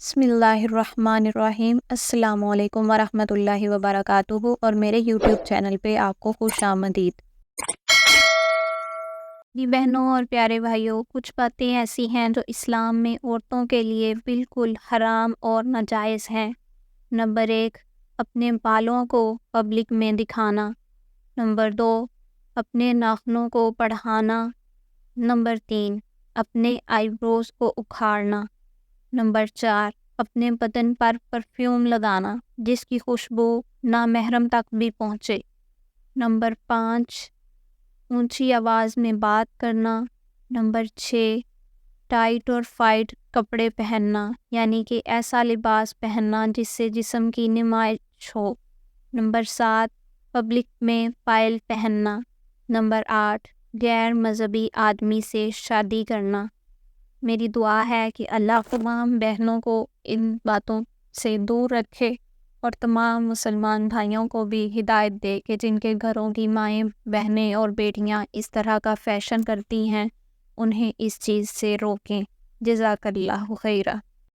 بسم اللہ الرحمن الرحیم۔ السلام علیکم ورحمۃ اللہ وبرکاتہ، اور میرے یوٹیوب چینل پہ آپ کو خوش آمدید۔ جی بہنوں اور پیارے بھائیوں، کچھ باتیں ایسی ہیں جو اسلام میں عورتوں کے لیے بالکل حرام اور ناجائز ہیں۔ نمبر 1، اپنے بالوں کو پبلک میں دکھانا۔ نمبر 2، اپنے ناخنوں کو بڑھانا۔ نمبر 3، اپنے آئی بروز کو اکھاڑنا۔ نمبر 4، اپنے بدن پر پرفیوم لگانا جس کی خوشبو نامحرم تک بھی پہنچے۔ نمبر 5، اونچی آواز میں بات کرنا۔ نمبر 6، ٹائٹ اور فائٹ کپڑے پہننا، یعنی کہ ایسا لباس پہننا جس سے جسم کی نمائش ہو۔ نمبر 7، پبلک میں پائل پہننا۔ نمبر 8، غیر مذہبی آدمی سے شادی کرنا۔ میری دعا ہے کہ اللہ تمام بہنوں کو ان باتوں سے دور رکھے اور تمام مسلمان بھائیوں کو بھی ہدایت دے کہ جن کے گھروں کی مائیں، بہنیں اور بیٹیاں اس طرح کا فیشن کرتی ہیں انہیں اس چیز سے روکیں۔ جزاک اللہ خیرہ۔